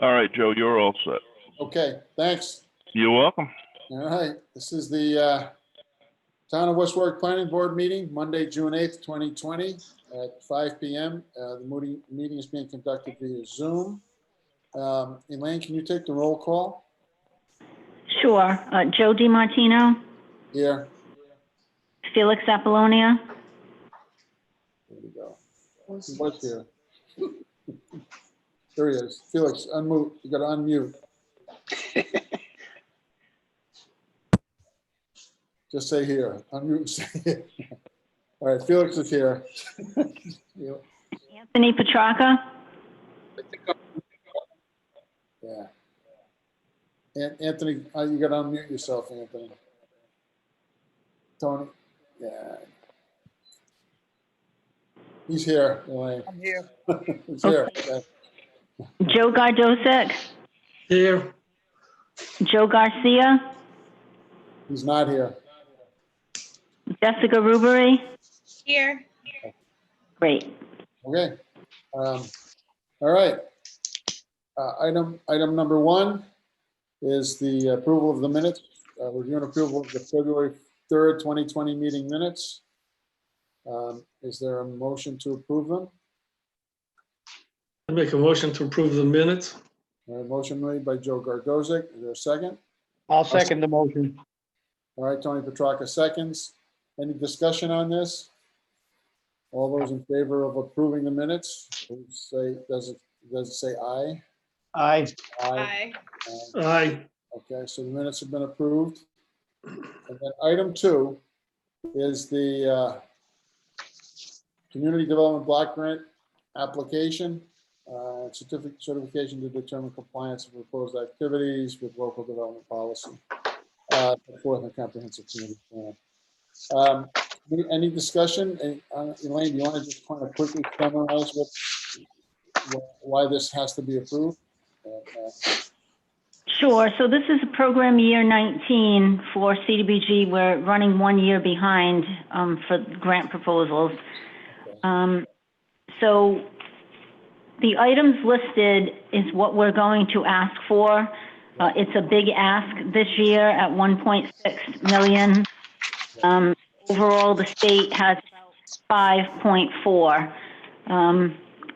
All right, Joe, you're all set. Okay, thanks. You're welcome. All right, this is the Town of West Warwick Planning Board meeting, Monday, June 8th, 2020 at 5 p.m. The meeting is being conducted via Zoom. Elaine, can you take the roll call? Sure. Joe DiMartino, Here. Felix Apollonia, There we go. He was here. There he is. Felix, unmute. You got to unmute. Just say here. Unmute. Say here. All right, Felix is here. Anthony Petrarca, Yeah. Anthony, you got to unmute yourself, Anthony. Tony. Yeah. He's here, Elaine. I'm here. He's here. Okay. Joe Gardosic, Here. Joe Garcia, He's not here. Jessica Rubery. Here. Great. Okay. All right. Item number one is the approval of the minutes. Review and approval of the February 3rd, 2020 meeting minutes. Is there a motion to approve them? I make a motion to approve the minutes. All right, motion made by Joe Gardosic. Is there a second? I'll second the motion. All right, Tony Petrarca seconds. Any discussion on this? All those in favor of approving the minutes, please say, does it say aye? Aye. Aye. Aye. Okay, so the minutes have been approved. And then item two is the Community Development Block Grant application, certification to determine compliance of proposed activities with local development policy for the comprehensive community plan. Any discussion? Elaine, do you want to just kind of quickly summarize why this has to be approved? Sure. So this is program year 19 for CDBG. We're running 1 year behind for grant proposals. So the items listed is what we're going to ask for. It's a big ask this year at 1.6 million. Overall, the state has 5.4.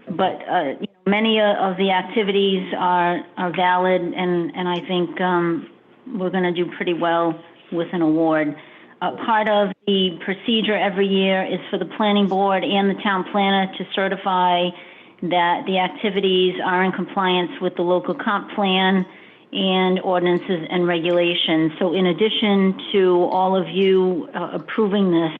But many of the activities are valid, and I think we're going to do pretty well with an award. Part of the procedure every year is for the planning board and the town planner to certify that the activities are in compliance with the local comp plan and ordinances and regulations. So in addition to all of you approving this,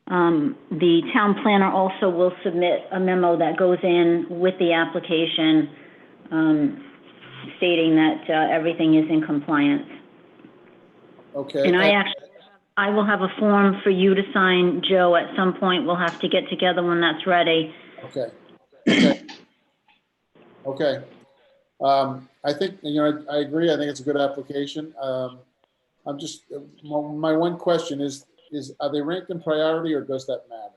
the town planner also will submit a memo that goes in with the application stating that everything is in compliance. Okay. And I will have a form for you to sign, Joe, at some point. We'll have to get together when that's ready. Okay. Okay. I think, I agree. I think it's a good application. I'm just, my one question is are they ranked in priority or does that matter?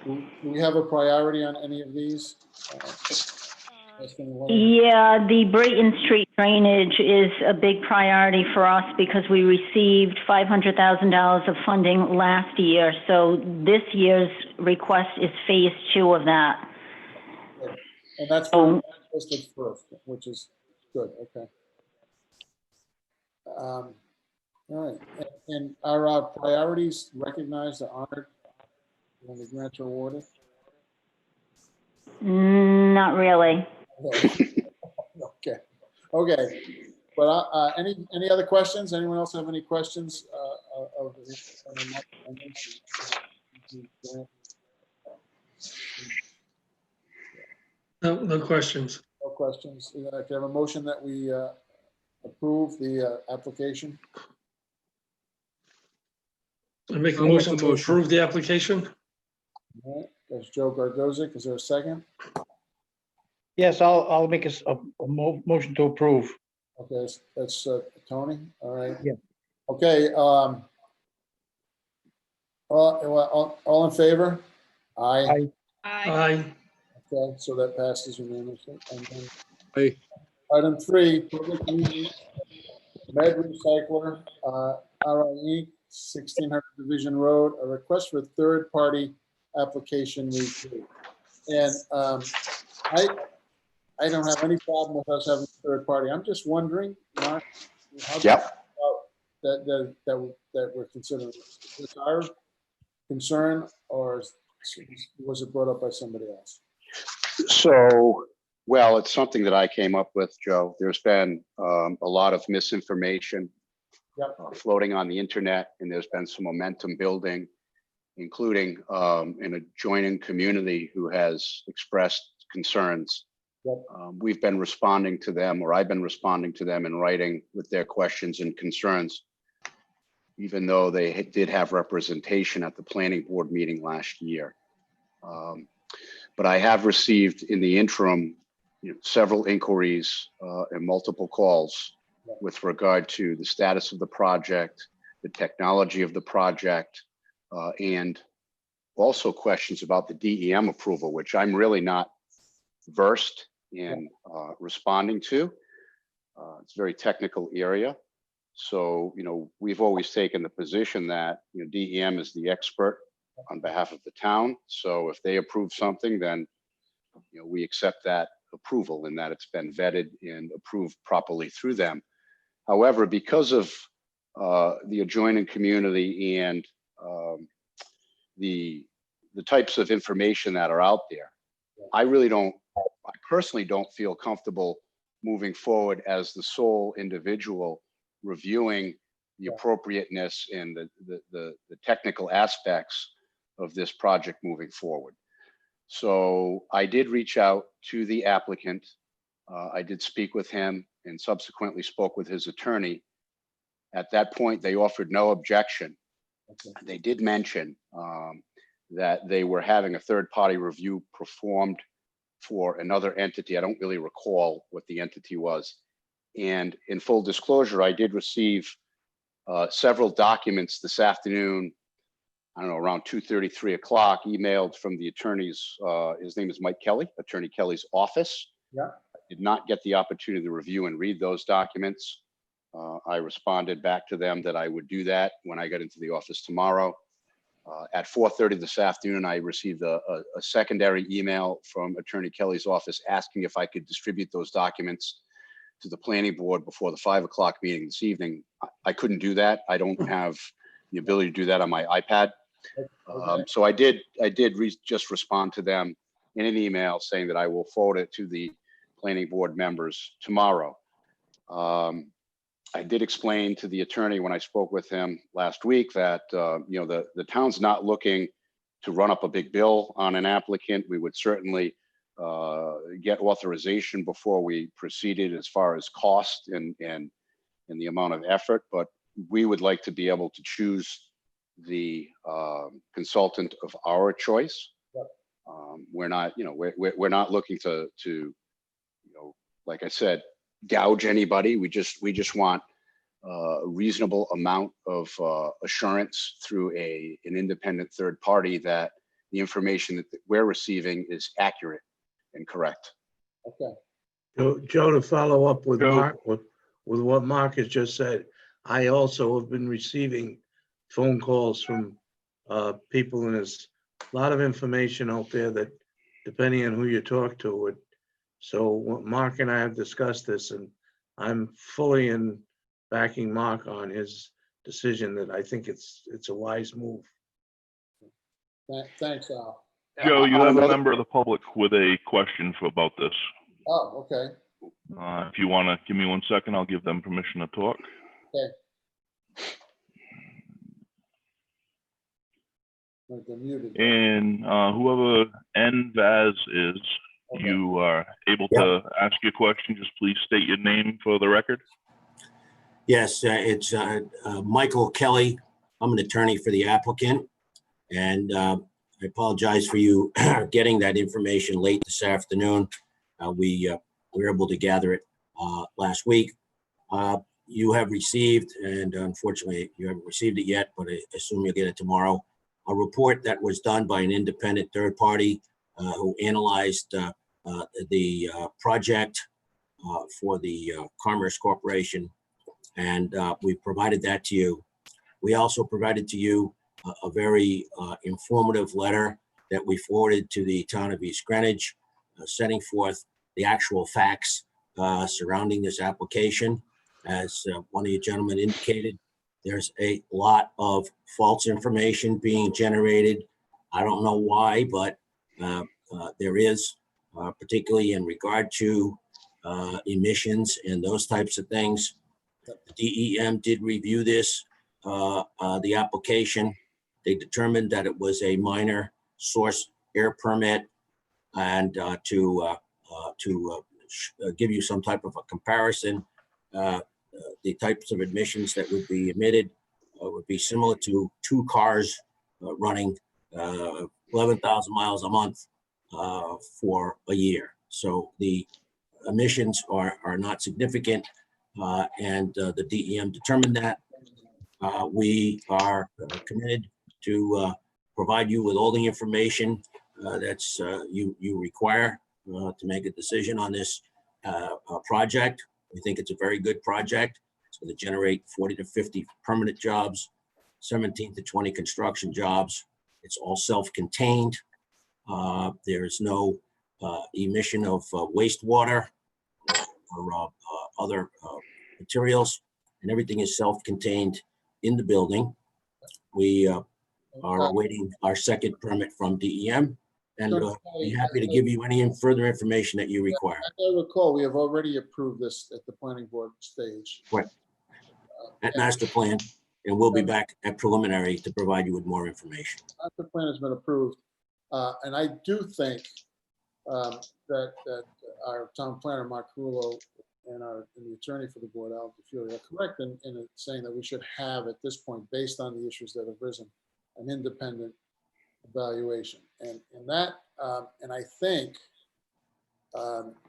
Do we have a priority on any of these? Yeah, the Brayton Street drainage is a big priority for us because we received $500,000 of funding last year. So this year's request is phase 2 of that. And that's listed first, which is good. Okay. All right. And are our priorities recognized or honored when the grants are awarded? Not really. Okay. Okay. But any other questions? Anyone else have any questions? No questions. No questions. Can I have a motion that we approve the application? I make a motion to approve the application. All right. That's Joe Gardosic. Is there a second? Yes, I'll make a motion to approve. Okay, that's Tony. All right. Yeah. Okay. All in favor? Aye. Aye. Aye. Aye. Okay, so that passes unanimously. And then Aye. Item 3, public meeting, Med Recycler, RIE, 1600 Division Road, a request for third-party application review. And I don't have any problem with us having a third party. I'm just wondering, Mark, how Yep. that we're considering. Is this our concern, or was it brought up by somebody else? So, well, it's something that I came up with, Joe. There's been a lot of misinformation Yep. floating on the internet, and there's been some momentum building, including an adjoining community who has expressed concerns. Yep. We've been responding to them, or I've been responding to them in writing with their questions and concerns, even though they did have representation at the planning board meeting last year. But I have received in the interim, several inquiries and multiple calls with regard to the status of the project, the technology of the project, and also questions about the DEM approval, which I'm really not versed in responding to. It's a very technical area. So, we've always taken the position that, DEM is the expert on behalf of the town. So if they approve something, then, we accept that approval and that it's been vetted and approved properly through them. However, because of the adjoining community and the types of information that are out there, I personally don't feel comfortable moving forward as the sole individual reviewing the appropriateness and the technical aspects of this project moving forward. So I did reach out to the applicant. I did speak with him and subsequently spoke with his attorney. At that point, they offered no objection. Okay. They did mention that they were having a third-party review performed for another entity. I don't really recall what the entity was. And in full disclosure, I did receive several documents this afternoon, I don't know, around 2:30, 3 o'clock, emailed from the attorney's, his name is Mike Kelly, Attorney Kelly's office. Yeah. I did not get the opportunity to review and read those documents. I responded back to them that I would do that when I got into the office tomorrow. At 4:30 this afternoon, I received a secondary email from Attorney Kelly's office asking if I could distribute those documents to the planning board before the 5 o'clock meeting this evening. I couldn't do that. I don't have the ability to do that on my iPad. So I did just respond to them in an email saying that I will forward it to the planning board members tomorrow. I did explain to the attorney when I spoke with him last week that the town's not looking to run up a big bill on an applicant. We would certainly get authorization before we proceeded as far as cost and the amount of effort, but we would like to be able to choose the consultant of our choice. Yep. We're not, we're not looking to like I said, gouge anybody. We just want a reasonable amount of assurance through an independent third party that the information that we're receiving is accurate and correct. Okay. Joe, to follow up with Joe. Mark, with what Mark has just said, I also have been receiving phone calls from people, and there's a lot of information out there that, depending on who you talk to, would. So Mark and I have discussed this, and I'm fully in backing Mark on his decision that I think it's a wise move. Thanks, Al. Joe, you On have a another- member of the public with a question about this. Oh, okay. If you want to give me 1 second, I'll give them permission to talk. They're muted. And whoever NVAS is, Okay. you are able to ask your question. Just please state your name for the record. Yes, it's Michael Kelly. I'm an attorney for the applicant, and I apologize for you getting that information late this afternoon. We were able to gather it last week. You have received, and unfortunately you haven't received it yet, but I assume you'll get it tomorrow, a report that was done by an independent third party who analyzed the project for the Commerce Corporation, and we provided that to you. We also provided to you a very informative letter that we forwarded to the town of East Greenwich, setting forth the actual facts surrounding this application. As one of you gentlemen indicated, there's a lot of false information being generated. I don't know why, but there is, particularly in regard to emissions and those types of things. The DEM did review this, the application. They determined that it was a minor source air permit, and to give you some type of a comparison, the types of emissions that would be emitted would be similar to 2 cars running 11,000 miles a month for a year. So the emissions are not significant, and the DEM determined that. We are committed to provide you with all the information that's you require to make a decision on this project. We think it's a very good project. It's going to generate 40 to 50 permanent jobs, 17 to 20 construction jobs. It's all self-contained. There's no emission of wastewater or other materials, and everything is self-contained in the building. We are awaiting our second permit from DEM, and be happy to give you any further information that you require. As I recall, we have already approved this at the planning board stage. Right. At master plan, and we'll be back at preliminary to provide you with more information. Master plan has been approved, and I do think that our town planner, Mark Carullo, and the attorney for the board, Al DeFiore, are correct in saying that we should have, at this point, based on the issues that have risen, an independent evaluation. And I think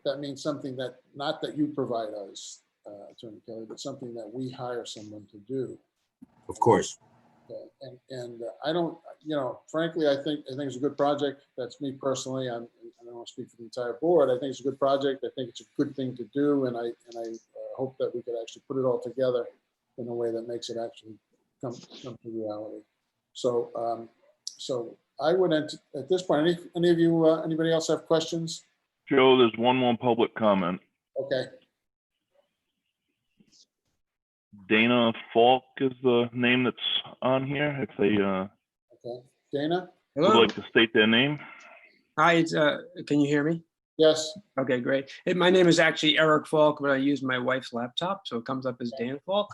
that means something that, not that you provide us, Attorney Kelly, but something that we hire someone to do. Of course. Okay. And I don't, frankly, I think it's a good project. That's me personally. I don't want to speak for the entire board. I think it's a good project. I think it's a good thing to do, and I hope that we could actually put it all together in a way that makes it actually come to reality. So, I would at this point. Any of you, anybody else have questions? Joe, there's one more public comment. Okay. Dana Falk is the name that's on here. If they Okay. Dana? would Hello. like to state their name. Hi, it's, can you hear me? Yes. Okay, great. My name is actually Eric Falk, but I use my wife's laptop, so it comes up as Dan Falk.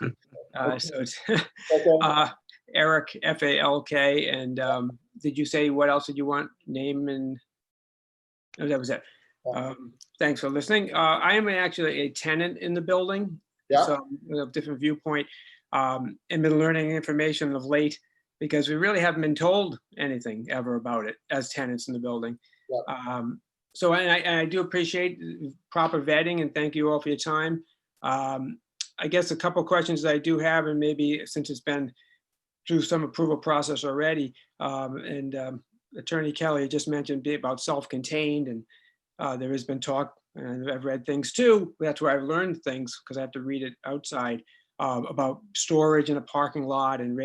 So it's Okay. Eric, F-A-L-K. And did you say what else did you want? Name and, oh, that was it. Thanks for listening. I am actually a tenant in the building. Yeah. So a different viewpoint, and been learning information of late because we really haven't been told anything ever about it as tenants in the building. Yeah. So I do appreciate proper vetting, and thank you all for your time. I guess a couple of questions I do have, and maybe since it's been through some approval process already, and Attorney Kelly just mentioned about self-contained, and there has been talk, and I've read things too. That's where I've learned things, because I have to read it outside, about storage in a parking lot and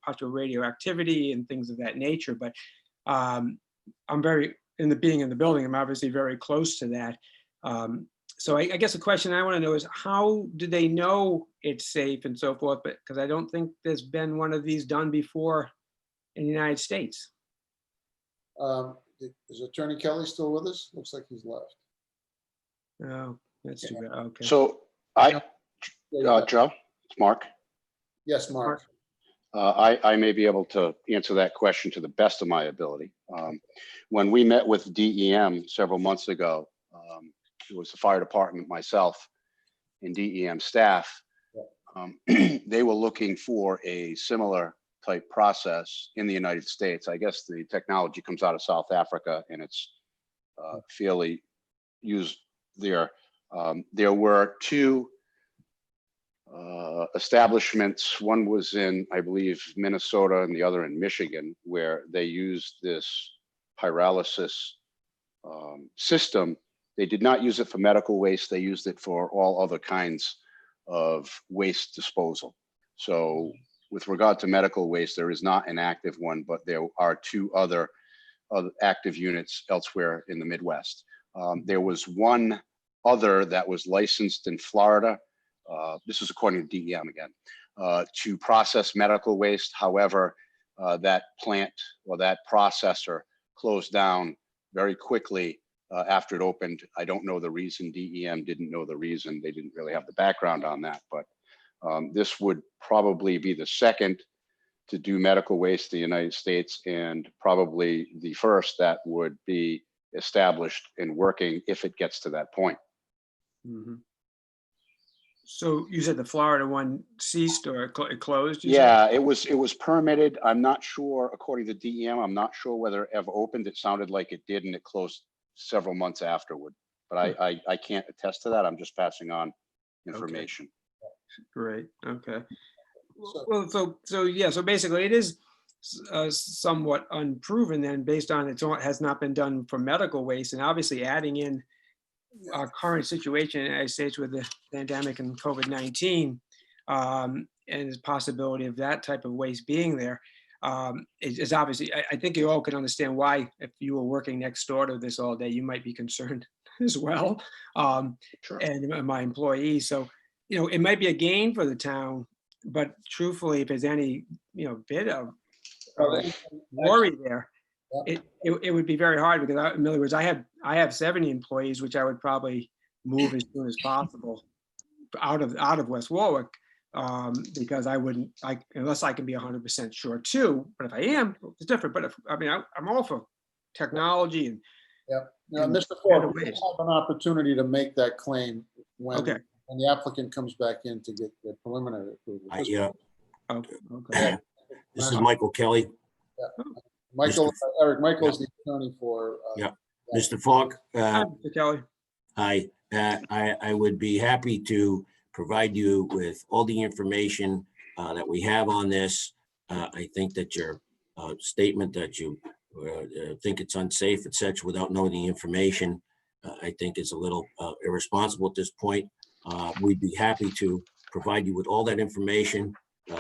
possible radioactivity and things of that nature. But I'm being in the building, I'm obviously very close to that. So I guess the question I want to know is, how do they know it's safe and so forth? But because I don't think there's been one of these done before in the United States. Is Attorney Kelly still with us? Looks like he's left. Oh, that's too bad. Okay. So Joe, it's Mark. Yes, Mark. I may be able to answer that question to the best of my ability. When we met with DEM several months ago, it was the fire department, myself, and DEM staff. They were looking for a similar type process in the United States. I guess the technology comes out of South Africa, and it's fairly used there. There were 2 establishments. One was in, I believe, Minnesota, and the other in Michigan, where they used this pyrolysis system They did not use it for medical waste. They used it for all other kinds of waste disposal. So with regard to medical waste, there is not an active one, but there are two other active units elsewhere in the Midwest. There was one other that was licensed in Florida. This is according to DEM again, to process medical waste. However, that plant or that processor closed down very quickly after it opened. I don't know the reason. DEM didn't know the reason. They didn't really have the background on that, but this would probably be the second to do medical waste in the United States, and probably the first that would be established and working if it gets to that point. Mhm. So you said the Florida one ceased or it closed? You said? Yeah, it was permitted. I'm not sure, according to DEM, I'm not sure whether it ever opened. It sounded like it did, and it closed several months afterward. But I can't attest to that. I'm just passing on information. Great, okay. So- Well, so basically it is somewhat unproven then, based on has not been done for medical waste, and obviously adding in our current situation in the United States with the pandemic and COVID-19, and the possibility of that type of waste being there, is obviously, I think you all can understand why, if you were working next door to this all day, you might be concerned as well. Sure. And my employees. So, it might be a gain for the town, but truthfully, if there's any, bit of worry there, it would be very hard, because in other words, I have 70 employees, which I would probably move as soon as possible out of West Warwick, because unless I can be 100% sure too. But if I am, it's different. But I'm all for technology and. Now, And Mr. Ford, better we ways. have an opportunity to make that claim when Okay. the applicant comes back in to get the preliminary approval. Yeah, Oh, okay. this is Michael Kelly. Michael, Eric, Michael's the attorney for. Yeah. Mr. Falk, Hi, Mr. Kelly. hi. I would be happy to provide you with all the information that we have on this. I think that your statement that you think it's unsafe, et cetera, without knowing the information, I think is a little irresponsible at this point. We'd be happy to provide you with all that information,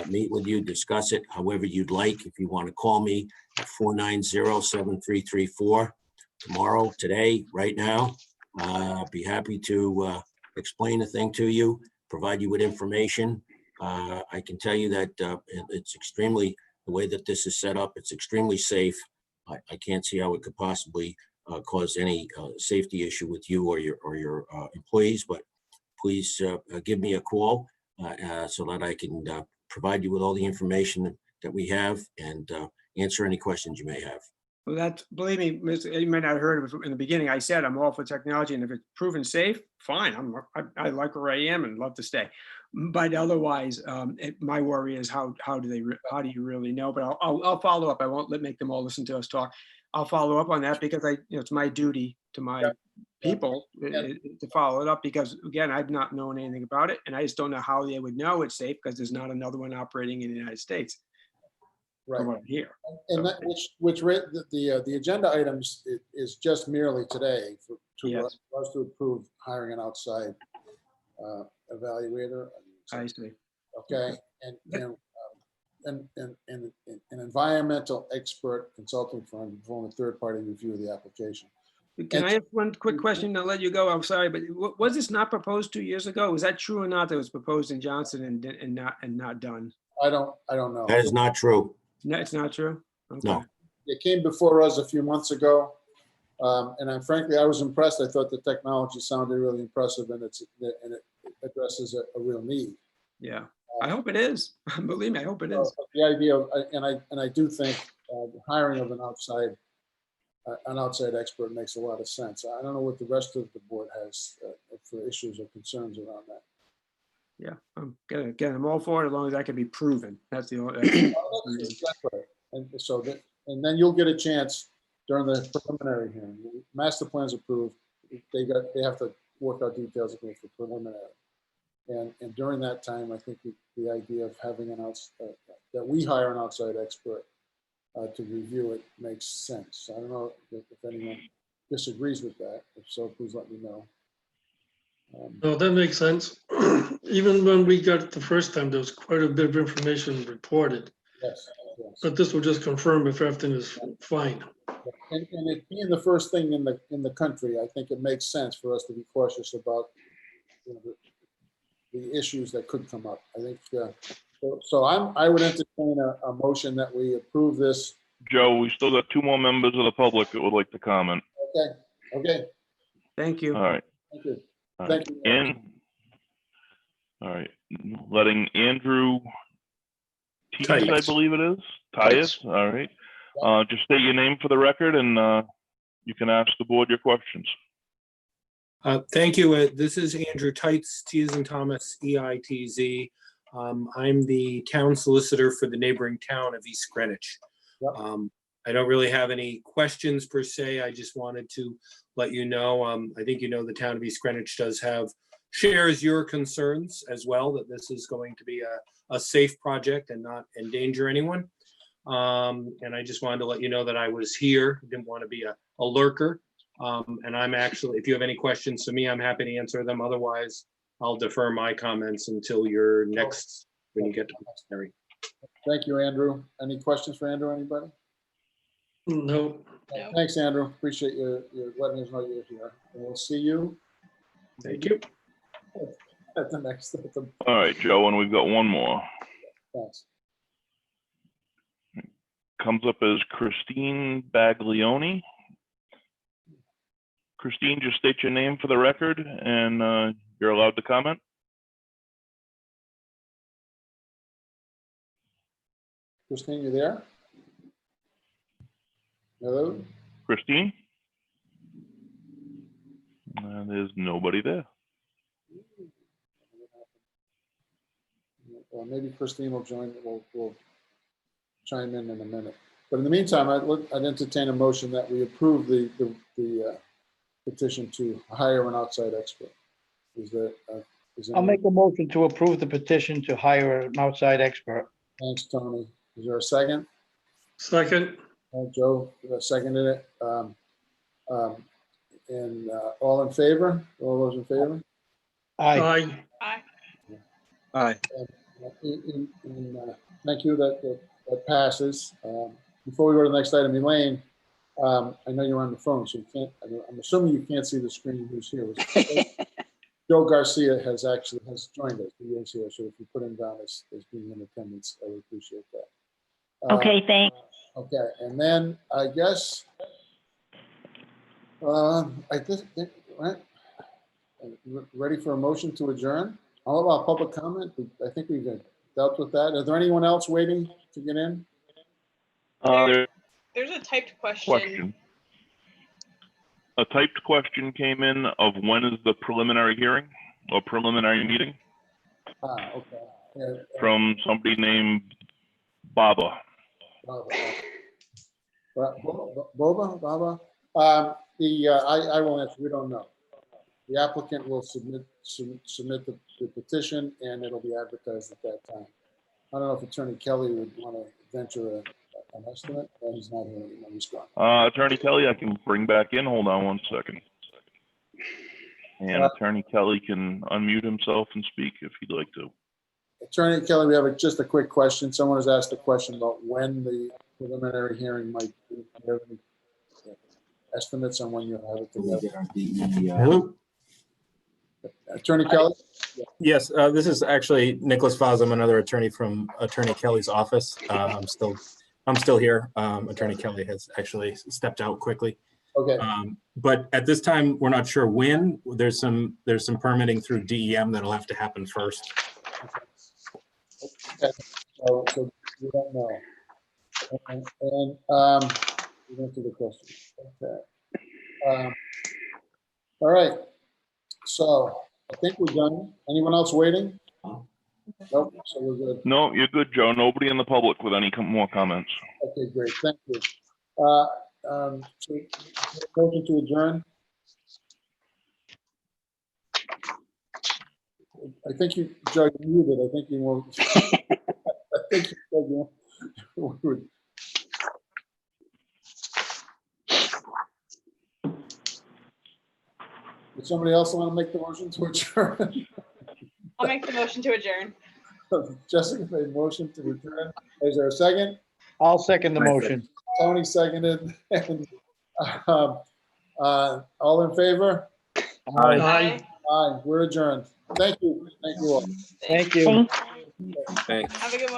meet with you, discuss it however you'd like. If you want to call me at 490-7334 tomorrow, today, right now, I'd be happy to explain the thing to you, provide you with information. I can tell you that it's extremely, the way that this is set up, it's extremely safe. I can't see how it could possibly cause any safety issue with you or your employees, but please give me a call so that I can provide you with all the information that we have and answer any questions you may have. Well, believe me, you might not have heard it in the beginning. I said I'm all for technology, and if it's proven safe, fine. I like where I am and love to stay. But otherwise, my worry is how do you really know? But I'll follow up. I won't make them all listen to us talk. I'll follow up on that, because it's my duty to my people to follow it up, because again, I've not known anything about it, and I just don't know how they would know it's safe, because there's not another one operating in the United States. From what I hear. And that, the agenda items is just merely today for Yes. us to approve hiring an outside evaluator. I see. Okay, and an environmental expert consulting firm to perform a third-party review of the application. Can I ask one quick question? I'll let you go. I'm sorry, but was this not proposed 2 years ago? Was that true or not? That it was proposed in Johnson and not done? I don't know. That is not true. No, it's not true. Okay. No. It came before us a few months ago, and frankly, I was impressed. I thought the technology sounded really impressive, and it addresses a real need. Yeah, I hope it is. Believe me, I hope it is. The idea of, and I do think hiring of an outside expert makes a lot of sense. I don't know what the rest of the board has for issues or concerns around that. Yeah, again, I'm all for it as long as that can be proven. That's the only. Exactly. And so and then you'll get a chance during the preliminary hearing. Master plan's approved. They have to work out details for preliminary. And during that time, I think the idea of having that we hire an outside expert to review it makes sense. I don't know if anyone disagrees with that. If so, please let me know. No, that makes sense. Even when we got it the first time, there was quite a bit of information reported, Yes, yes. but this will just confirm if everything is fine. And it being the first thing in the country, I think it makes sense for us to be cautious about, you know, the issues that could come up. I think, so I would entertain a motion that we approve this. Joe, we still got two more members of the public that would like to comment. Okay, Thank you. All right. thank you. All Thank right. you. All right. Letting Andrew Tees, I Tice. believe it is. Tyus. All right. Just state your name for the record and you can ask the board your questions. Thank you. This is Andrew Teitz, T as in Thomas, EITZ. I'm the town solicitor for the neighboring town of East Greenwich. Yep. I don't really have any questions per se. I just wanted to let you know, I think you know the town of East Greenwich shares your concerns as well, that this is going to be a safe project and not endanger anyone. And I just wanted to let you know that I was here, didn't want to be a lurker. And I'm actually, if you have any questions to me, I'm happy to answer them. Otherwise, I'll defer my comments until your next, when you get to Harry. Thank you, Andrew. Any questions for Andrew, anybody? No, No. Thanks, Andrew. Appreciate you letting us know you're here. And we'll see you Thank you. at the next. All right, Joe, and we've got one more. Thanks. Comes up as Christine Baglioni. Christine, just state your name for the record and you're allowed to comment. Christine, you there? Hello? Christine? There's nobody there. Maybe Christine will join. We'll chime in a minute. But in the meantime, I'd entertain a motion that we approve the petition to hire an outside expert. Is there? I'll make a motion to approve the petition to hire an outside expert. Thanks, Tony. Is there a second? second, Joe seconded it. And all in favor? All those in favor? Aye. aye. Aye. Aye. Thank you. That passes. Before we go to the next item, Elaine, I know you're on the phone, so you can't. I'm assuming you can't see the screen. Who's here? Joe Garcia has joined us. He is here, so if you put him down as being in attendance, I would appreciate that. Okay, thanks. Okay, and then I guess, right? Ready for a motion to adjourn? All about public comment. I think we've dealt with that. Is there anyone else waiting to get in? There's a typed question. Question. A typed question came in of when is the preliminary hearing or preliminary meeting Okay. Yeah, from somebody named Baba. Boba? I will answer. We don't know. The applicant will submit the petition and it'll be advertised at that time. I don't know if Attorney Kelly would want to venture an estimate. He's not here anymore. He's gone. Attorney Kelly, I can bring back in. Hold on one second. And Attorney Kelly can unmute himself and speak if he'd like to. Attorney Kelly, we have just a quick question. Someone has asked a question about when the preliminary hearing might be. Do you have any estimates on when you'll have it together? Hello? Attorney Kelly? Yes, this is actually Nicholas Foz. I'm another attorney from Attorney Kelly's office. I'm still here. Attorney Kelly has actually stepped out quickly. Okay. But at this time, we're not sure when. There's some permitting through DEM that'll have to happen first. Okay. So we don't know. And we went through the question. Okay. All right. So I think we're done. Anyone else waiting? Nope. So we're good. No, you're good, Joe. Nobody in the public with any more comments. Okay, great. Thank you. So, motion to adjourn. I think you, Joe, you muted. I think you will. I think you said you would. Would somebody else want to make the motion to adjourn? I'll make the motion to adjourn. Jessica made motion to adjourn. Is there a second? I'll second the motion. Tony seconded. And, all in favor? Aye. Aye, we're adjourned. Thank you. Thank you all. Thank you. Have a good one.